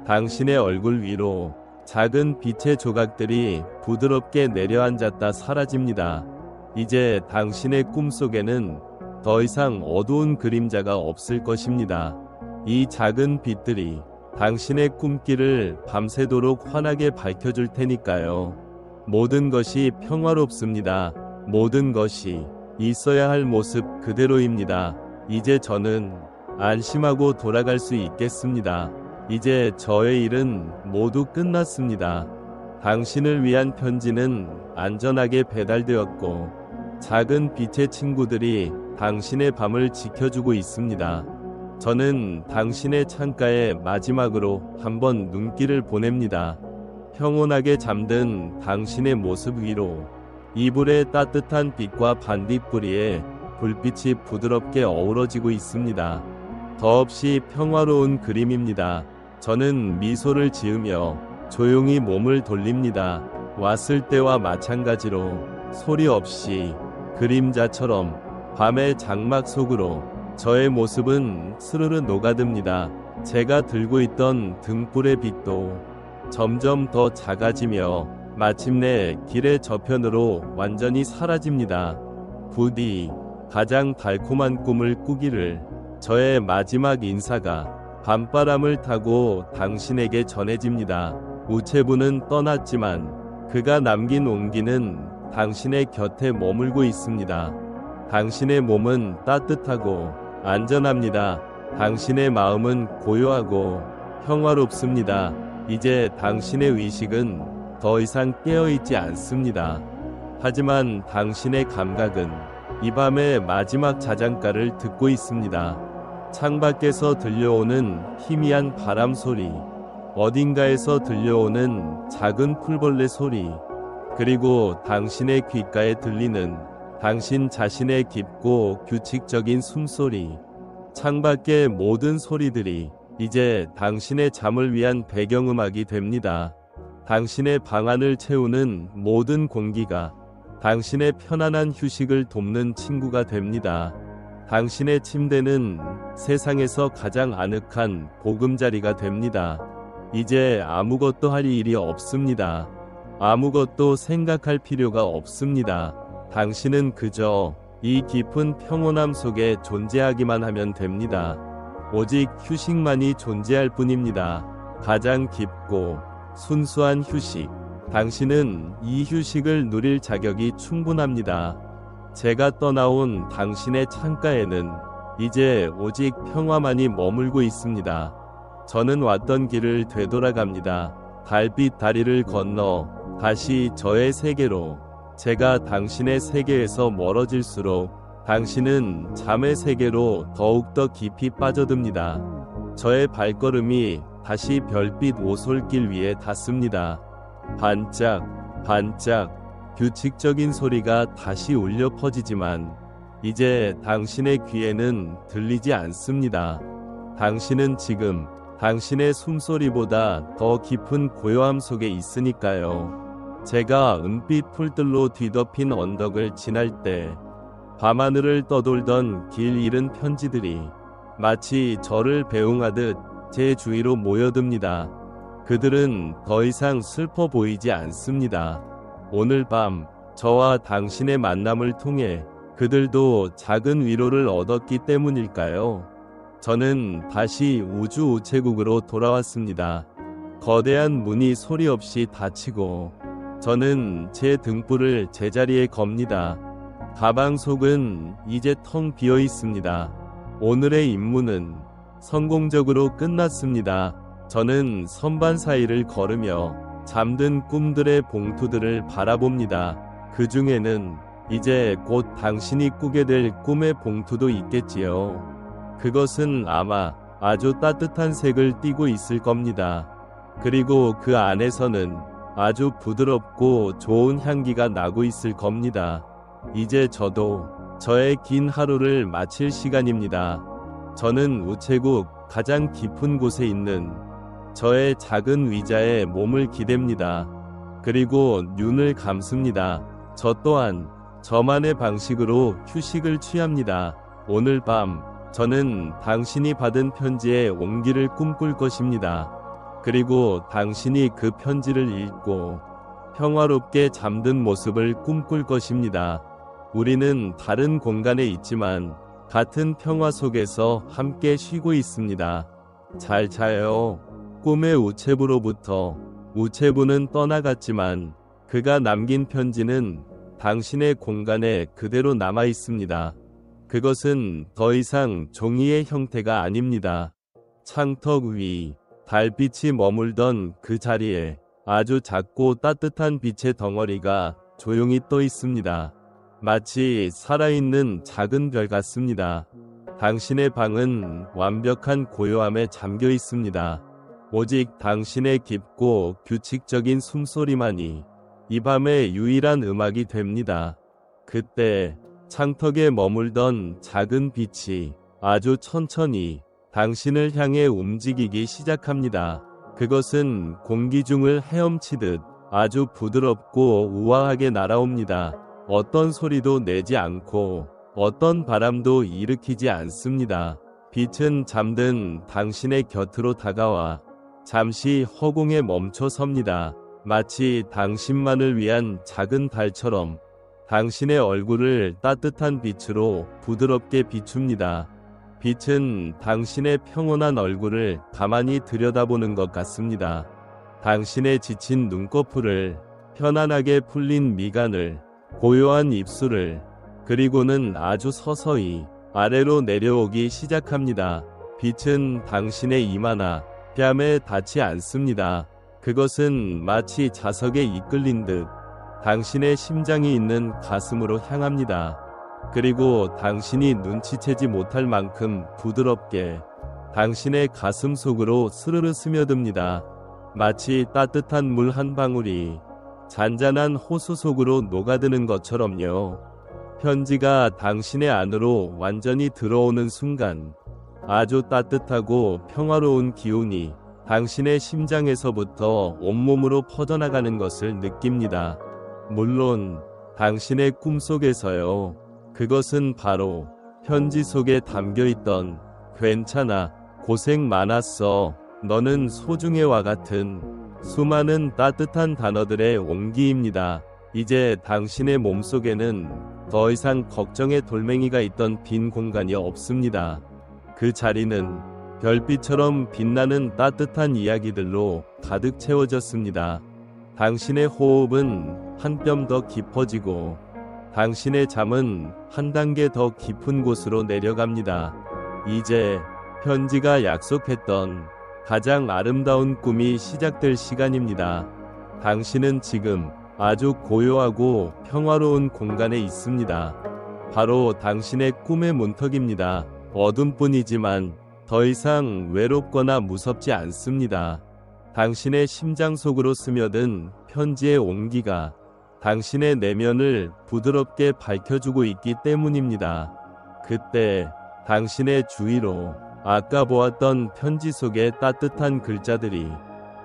당신의 얼굴 위로 작은 빛의 조각들이 부드럽게 내려앉았다 사라집니다. 이제 당신의 꿈속에는 더 이상 어두운 그림자가 없을 것입니다. 이 작은 빛들이 당신의 꿈길을 밤새도록 환하게 밝혀줄 테니까요. 모든 것이 평화롭습니다. 모든 것이 있어야 할 모습 그대로입니다. 이제 저는 안심하고 돌아갈 수 있겠습니다. 이제 저의 일은 모두 끝났습니다. 당신을 위한 편지는 안전하게 배달되었고 작은 빛의 친구들이 당신의 밤을 지켜주고 있습니다. 저는 당신의 창가에 마지막으로 한번 눈길을 보냅니다. 평온하게 잠든 당신의 모습 위로 이불의 따뜻한 빛과 반딧불이의 불빛이 부드럽게 어우러지고 있습니다. 더없이 평화로운 그림입니다. 저는 미소를 지으며 조용히 몸을 돌립니다. 왔을 때와 마찬가지로 소리 없이 그림자처럼 밤의 장막 속으로 저의 모습은 스르르 녹아듭니다. 제가 들고 있던 등불의 빛도 점점 더 작아지며 마침내 길의 저편으로 완전히 사라집니다. 부디 가장 달콤한 꿈을 꾸기를. 저의 마지막 인사가 밤바람을 타고 당신에게 전해집니다. 우체부는 떠났지만 그가 남긴 온기는 당신의 곁에 머물고 있습니다. 당신의 몸은 따뜻하고 안전합니다. 당신의 마음은 고요하고 평화롭습니다. 이제 당신의 의식은 더 이상 깨어있지 않습니다. 하지만 당신의 감각은 이 밤의 마지막 자장가를 듣고 있습니다. 창밖에서 들려오는 희미한 바람 소리, 어딘가에서 들려오는 작은 풀벌레 소리, 그리고 당신의 귓가에 들리는 당신 자신의 깊고 규칙적인 숨소리. 창밖의 모든 소리들이 이제 당신의 잠을 위한 배경음악이 됩니다. 당신의 방안을 채우는 모든 공기가 당신의 편안한 휴식을 돕는 친구가 됩니다. 당신의 침대는 세상에서 가장 아늑한 보금자리가 됩니다. 이제 아무것도 할 일이 없습니다. 아무것도 생각할 필요가 없습니다. 당신은 그저 이 깊은 평온함 속에 존재하기만 하면 됩니다. 오직 휴식만이 존재할 뿐입니다. 가장 깊고 순수한 휴식. 당신은 이 휴식을 누릴 자격이 충분합니다. 제가 떠나온 당신의 창가에는 이제 오직 평화만이 머물고 있습니다. 저는 왔던 길을 되돌아갑니다. 달빛 다리를 건너 다시 저의 세계로. 제가 당신의 세계에서 멀어질수록 당신은 잠의 세계로 더욱더 깊이 빠져듭니다. 저의 발걸음이 다시 별빛 오솔길 위에 닿습니다. 반짝, 반짝, 규칙적인 소리가 다시 울려 퍼지지만 이제 당신의 귀에는 들리지 않습니다. 당신은 지금 당신의 숨소리보다 더 깊은 고요함 속에 있으니까요. 제가 은빛 풀들로 뒤덮인 언덕을 지날 때 밤하늘을 떠돌던 길 잃은 편지들이 마치 저를 배웅하듯 제 주위로 모여듭니다. 그들은 더 이상 슬퍼 보이지 않습니다. 오늘 밤 저와 당신의 만남을 통해 그들도 작은 위로를 얻었기 때문일까요? 저는 다시 우주 우체국으로 돌아왔습니다. 거대한 문이 소리 없이 닫히고 저는 제 등불을 제자리에 겁니다. 가방 속은 이제 텅 비어 있습니다. 오늘의 임무는 성공적으로 끝났습니다. 저는 선반 사이를 걸으며 잠든 꿈들의 봉투들을 바라봅니다. 그 중에는 이제 곧 당신이 꾸게 될 꿈의 봉투도 있겠지요. 그것은 아마 아주 따뜻한 색을 띠고 있을 겁니다. 그리고 그 안에서는 아주 부드럽고 좋은 향기가 나고 있을 겁니다. 이제 저도 저의 긴 하루를 마칠 시간입니다. 저는 우체국 가장 깊은 곳에 있는 저의 작은 의자에 몸을 기댑니다. 그리고 눈을 감습니다. 저 또한 저만의 방식으로 휴식을 취합니다. 오늘 밤 저는 당신이 받은 편지의 온기를 꿈꿀 것입니다. 그리고 당신이 그 편지를 읽고 평화롭게 잠든 모습을 꿈꿀 것입니다. 우리는 다른 공간에 있지만 같은 평화 속에서 함께 쉬고 있습니다. 잘 자요. 꿈의 우체부로부터 우체부는 떠나갔지만 그가 남긴 편지는 당신의 공간에 그대로 남아 있습니다. 그것은 더 이상 종이의 형태가 아닙니다. 창턱 위 달빛이 머물던 그 자리에 아주 작고 따뜻한 빛의 덩어리가 조용히 떠 있습니다. 마치 살아있는 작은 별 같습니다. 당신의 방은 완벽한 고요함에 잠겨 있습니다. 오직 당신의 깊고 규칙적인 숨소리만이 이 밤의 유일한 음악이 됩니다. 그때 창턱에 머물던 작은 빛이 아주 천천히 당신을 향해 움직이기 시작합니다. 그것은 공기 중을 헤엄치듯 아주 부드럽고 우아하게 날아옵니다. 어떤 소리도 내지 않고 어떤 바람도 일으키지 않습니다. 빛은 잠든 당신의 곁으로 다가와 잠시 허공에 멈춰 섭니다. 마치 당신만을 위한 작은 달처럼 당신의 얼굴을 따뜻한 빛으로 부드럽게 비춥니다. 빛은 당신의 평온한 얼굴을 가만히 들여다보는 것 같습니다. 당신의 지친 눈꺼풀을, 편안하게 풀린 미간을, 고요한 입술을, 그리고는 아주 서서히 아래로 내려오기 시작합니다. 빛은 당신의 이마나 뺨에 닿지 않습니다. 그것은 마치 자석에 이끌린 듯 당신의 심장이 있는 가슴으로 향합니다. 그리고 당신이 눈치채지 못할 만큼 부드럽게 당신의 가슴 속으로 스르르 스며듭니다. 마치 따뜻한 물 한 방울이 잔잔한 호수 속으로 녹아드는 것처럼요. 편지가 당신의 안으로 완전히 들어오는 순간 아주 따뜻하고 평화로운 기운이 당신의 심장에서부터 온몸으로 퍼져나가는 것을 느낍니다. 물론 당신의 꿈속에서요. 그것은 바로 편지 속에 담겨있던 괜찮아, 고생 많았어, 너는 소중해와 같은 수많은 따뜻한 단어들의 온기입니다. 이제 당신의 몸속에는 더 이상 걱정의 돌멩이가 있던 빈 공간이 없습니다. 그 자리는 별빛처럼 빛나는 따뜻한 이야기들로 가득 채워졌습니다. 당신의 호흡은 한 뼘 더 깊어지고 당신의 잠은 한 단계 더 깊은 곳으로 내려갑니다. 이제 편지가 약속했던 가장 아름다운 꿈이 시작될 시간입니다. 당신은 지금 아주 고요하고 평화로운 공간에 있습니다. 바로 당신의 꿈의 문턱입니다. 어둠뿐이지만 더 이상 외롭거나 무섭지 않습니다. 당신의 심장 속으로 스며든 편지의 온기가 당신의 내면을 부드럽게 밝혀주고 있기 때문입니다. 그때 당신의 주위로 아까 보았던 편지 속의 따뜻한 글자들이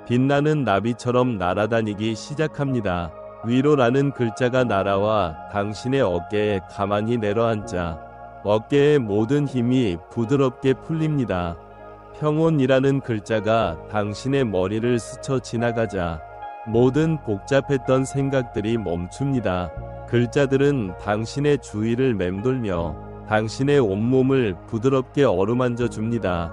빛나는 나비처럼 날아다니기 시작합니다. 위로라는 글자가 날아와 당신의 어깨에 가만히 내려앉자 어깨의 모든 힘이 부드럽게 풀립니다. 평온이라는 글자가 당신의 머리를 스쳐 지나가자 모든 복잡했던 생각들이 멈춥니다. 글자들은 당신의 주위를 맴돌며 당신의 온몸을 부드럽게 어루만져 줍니다.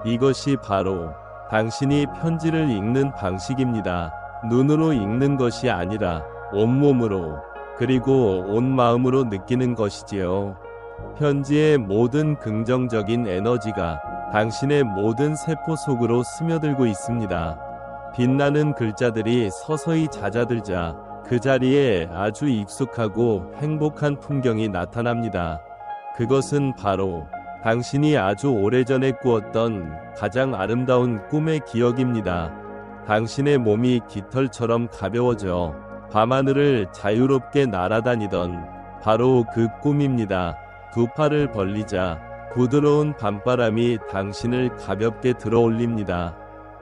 이것이 바로 당신이 편지를 읽는 방식입니다. 눈으로 읽는 것이 아니라 온몸으로 그리고 온 마음으로 느끼는 것이지요. 편지의 모든 긍정적인 에너지가 당신의 모든 세포 속으로 스며들고 있습니다. 빛나는 글자들이 서서히 잦아들자 그 자리에 아주 익숙하고 행복한 풍경이 나타납니다. 그것은 바로 당신이 아주 오래전에 꾸었던 가장 아름다운 꿈의 기억입니다. 당신의 몸이 깃털처럼 가벼워져 밤하늘을 자유롭게 날아다니던 바로 그 꿈입니다. 두 팔을 벌리자 부드러운 밤바람이 당신을 가볍게 들어올립니다.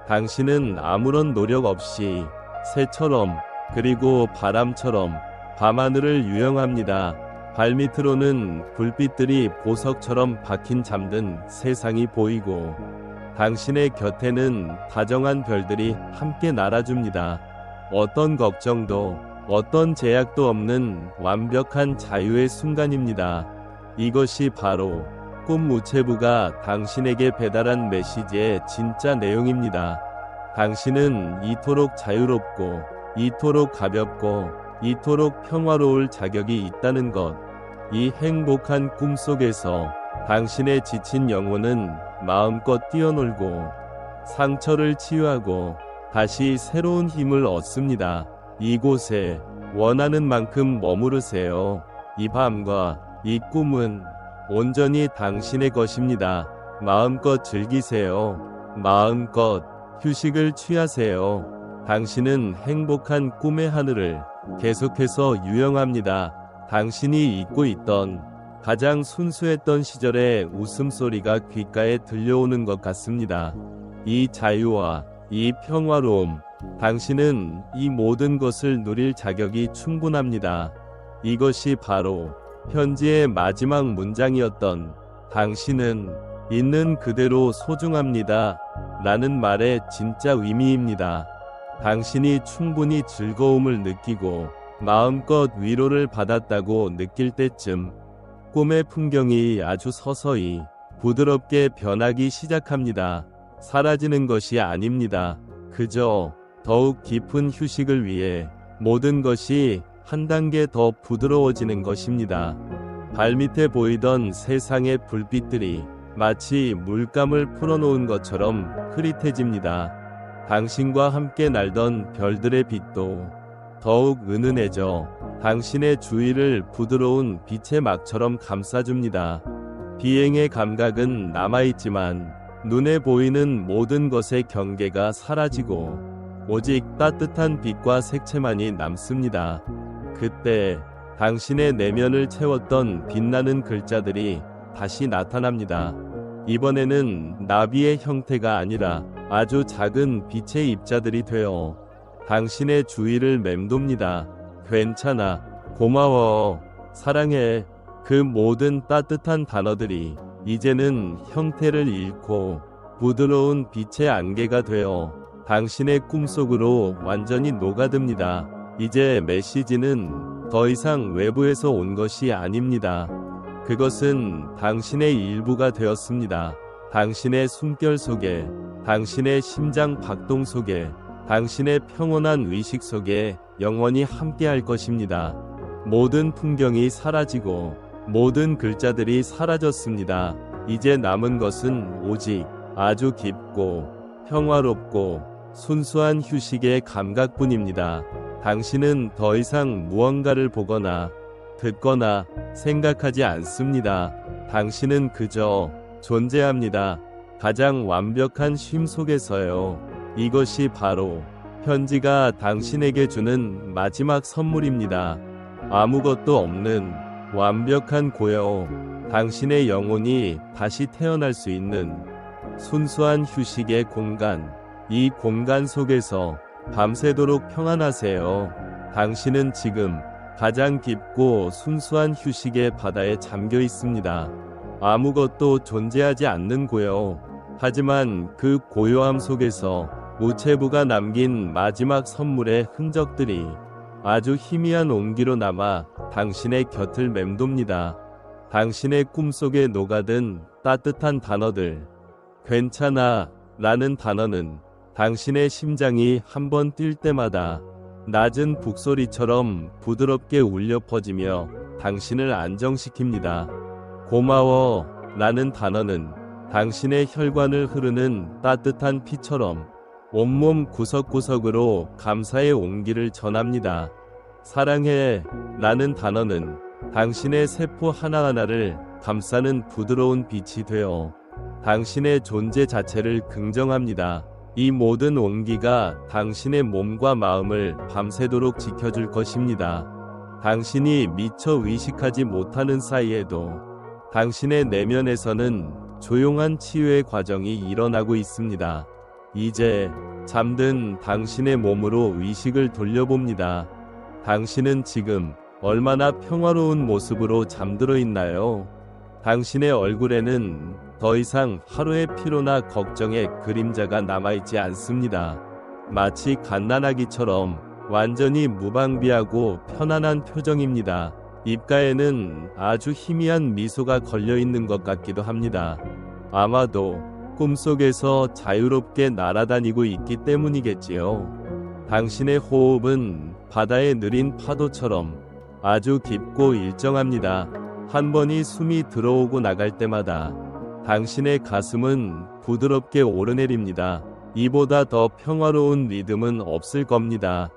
당신은 아무런 노력 없이 새처럼 그리고 바람처럼 밤하늘을 유영합니다. 발밑으로는 불빛들이 보석처럼 박힌 잠든 세상이 보이고 당신의 곁에는 다정한 별들이 함께 날아줍니다. 어떤 걱정도 어떤 제약도 없는 완벽한 자유의 순간입니다. 이것이 바로 꿈 우체부가 당신에게 배달한 메시지의 진짜 내용입니다. 당신은 이토록 자유롭고 이토록 가볍고 이토록 평화로울 자격이 있다는 것. 이 행복한 꿈 속에서 당신의 지친 영혼은 마음껏 뛰어놀고 상처를 치유하고 다시 새로운 힘을 얻습니다. 이곳에 원하는 만큼 머무르세요. 이 밤과 이 꿈은 온전히 당신의 것입니다. 마음껏 즐기세요. 마음껏 휴식을 취하세요. 당신은 행복한 꿈의 하늘을 계속해서 유영합니다. 당신이 잊고 있던 가장 순수했던 시절의 웃음소리가 귓가에 들려오는 것 같습니다. 이 자유와 이 평화로움, 당신은 이 모든 것을 누릴 자격이 충분합니다. 이것이 바로 편지의 마지막 문장이었던 당신은 있는 그대로 소중합니다. 라는 말의 진짜 의미입니다. 당신이 충분히 즐거움을 느끼고 마음껏 위로를 받았다고 느낄 때쯤 꿈의 풍경이 아주 서서히 부드럽게 변하기 시작합니다. 사라지는 것이 아닙니다. 그저 더욱 깊은 휴식을 위해 모든 것이 한 단계 더 부드러워지는 것입니다. 발밑에 보이던 세상의 불빛들이 마치 물감을 풀어놓은 것처럼 흐릿해집니다. 당신과 함께 날던 별들의 빛도 더욱 은은해져 당신의 주위를 부드러운 빛의 막처럼 감싸줍니다. 비행의 감각은 남아있지만 눈에 보이는 모든 것의 경계가 사라지고 오직 따뜻한 빛과 색채만이 남습니다. 그때 당신의 내면을 채웠던 빛나는 글자들이 다시 나타납니다. 이번에는 나비의 형태가 아니라 아주 작은 빛의 입자들이 되어 당신의 주위를 맴돕니다. 괜찮아, 고마워, 사랑해. 그 모든 따뜻한 단어들이 이제는 형태를 잃고 부드러운 빛의 안개가 되어 당신의 꿈속으로 완전히 녹아듭니다. 이제 메시지는 더 이상 외부에서 온 것이 아닙니다. 그것은 당신의 일부가 되었습니다. 당신의 숨결 속에, 당신의 심장 박동 속에, 당신의 평온한 의식 속에 영원히 함께할 것입니다. 모든 풍경이 사라지고 모든 글자들이 사라졌습니다. 이제 남은 것은 오직 아주 깊고 평화롭고 순수한 휴식의 감각뿐입니다. 당신은 더 이상 무언가를 보거나 듣거나 생각하지 않습니다. 당신은 그저 존재합니다. 가장 완벽한 쉼 속에서요. 이것이 바로 편지가 당신에게 주는 마지막 선물입니다. 아무것도 없는 완벽한 고요. 당신의 영혼이 다시 태어날 수 있는 순수한 휴식의 공간. 이 공간 속에서 밤새도록 평안하세요. 당신은 지금 가장 깊고 순수한 휴식의 바다에 잠겨 있습니다. 아무것도 존재하지 않는 고요. 하지만 그 고요함 속에서 우체부가 남긴 마지막 선물의 흔적들이 아주 희미한 온기로 남아 당신의 곁을 맴돕니다. 당신의 꿈속에 녹아든 따뜻한 단어들. 괜찮아 라는 단어는 당신의 심장이 한번 뛸 때마다 낮은 북소리처럼 부드럽게 울려 퍼지며 당신을 안정시킵니다. 고마워 라는 단어는 당신의 혈관을 흐르는 따뜻한 피처럼 온몸 구석구석으로 감사의 온기를 전합니다. 사랑해 라는 단어는 당신의 세포 하나하나를 감싸는 부드러운 빛이 되어 당신의 존재 자체를 긍정합니다. 이 모든 온기가 당신의 몸과 마음을 밤새도록 지켜줄 것입니다. 당신이 미처 의식하지 못하는 사이에도 당신의 내면에서는 조용한 치유의 과정이 일어나고 있습니다. 이제 잠든 당신의 몸으로 의식을 돌려봅니다. 당신은 지금 얼마나 평화로운 모습으로 잠들어 있나요? 당신의 얼굴에는 더 이상 하루의 피로나 걱정의 그림자가 남아있지 않습니다. 마치 갓난아기처럼 완전히 무방비하고 편안한 표정입니다. 입가에는 아주 희미한 미소가 걸려있는 것 같기도 합니다. 아마도 꿈속에서 자유롭게 날아다니고 있기 때문이겠지요. 당신의 호흡은 바다의 느린 파도처럼 아주 깊고 일정합니다. 한 번이 숨이 들어오고 나갈 때마다 당신의 가슴은 부드럽게 오르내립니다. 이보다 더 평화로운 리듬은 없을 겁니다.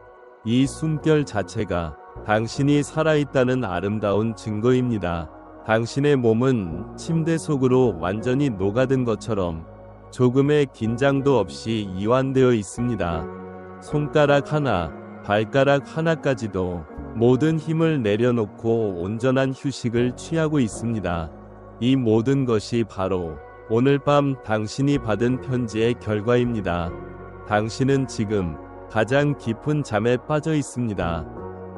이 숨결 자체가 당신이 살아있다는 아름다운 증거입니다. 당신의 몸은 침대 속으로 완전히 녹아든 것처럼 조금의 긴장도 없이 이완되어 있습니다. 손가락 하나, 발가락 하나까지도 모든 힘을 내려놓고 온전한 휴식을 취하고 있습니다. 이 모든 것이 바로 오늘 밤 당신이 받은 편지의 결과입니다. 당신은 지금 가장 깊은 잠에 빠져 있습니다.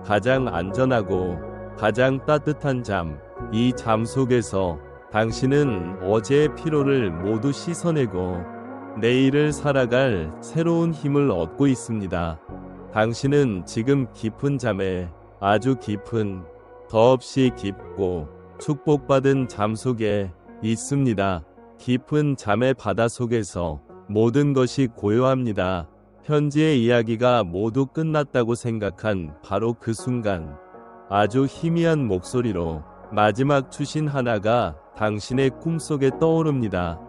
가장 안전하고 가장 따뜻한 잠. 이 잠 속에서 당신은 어제의 피로를 모두 씻어내고 내일을 살아갈 새로운 힘을 얻고 있습니다. 당신은 지금 깊은 잠에 아주 깊은, 더없이 깊고 축복받은 잠 속에 있습니다. 깊은 잠의 바다 속에서 모든 것이 고요합니다. 편지의 이야기가 모두 끝났다고 생각한 바로 그 순간 아주 희미한 목소리로 마지막 추신 하나가 당신의 꿈속에 떠오릅니다.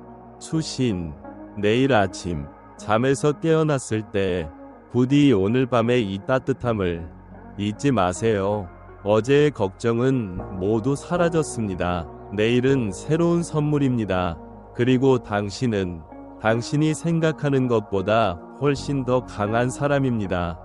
추신, 내일 아침 잠에서 깨어났을 때 부디 오늘 밤의 이 따뜻함을 잊지 마세요. 어제의 걱정은 모두 사라졌습니다. 내일은 새로운 선물입니다. 그리고 당신은 당신이 생각하는 것보다 훨씬 더 강한 사람입니다.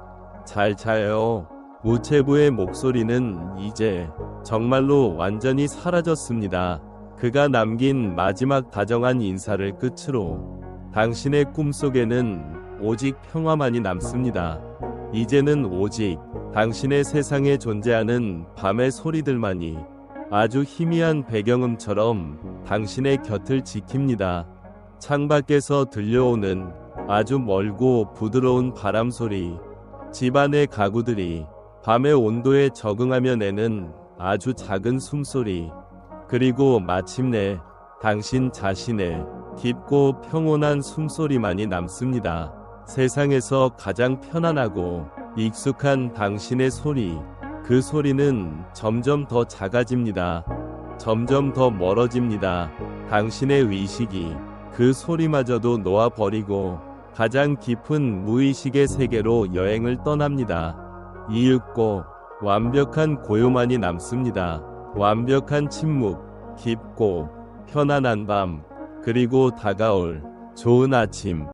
잘 자요. 우체부의 목소리는 이제 정말로 완전히 사라졌습니다. 그가 남긴 마지막 다정한 인사를 끝으로 당신의 꿈속에는 오직 평화만이 남습니다. 이제는 오직 당신의 세상에 존재하는 밤의 소리들만이 아주 희미한 배경음처럼 당신의 곁을 지킵니다. 창밖에서 들려오는 아주 멀고 부드러운 바람 소리, 집안의 가구들이 밤의 온도에 적응하며 내는 아주 작은 숨소리, 그리고 마침내 당신 자신의 깊고 평온한 숨소리만이 남습니다. 세상에서 가장 편안하고 익숙한 당신의 소리, 그 소리는 점점 더 작아집니다. 점점 더 멀어집니다. 당신의 의식이 그 소리마저도 놓아버리고 가장 깊은 무의식의 세계로 여행을 떠납니다. 이윽고 완벽한 고요만이 남습니다. 완벽한 침묵, 깊고 편안한 밤, 그리고 다가올 좋은 아침.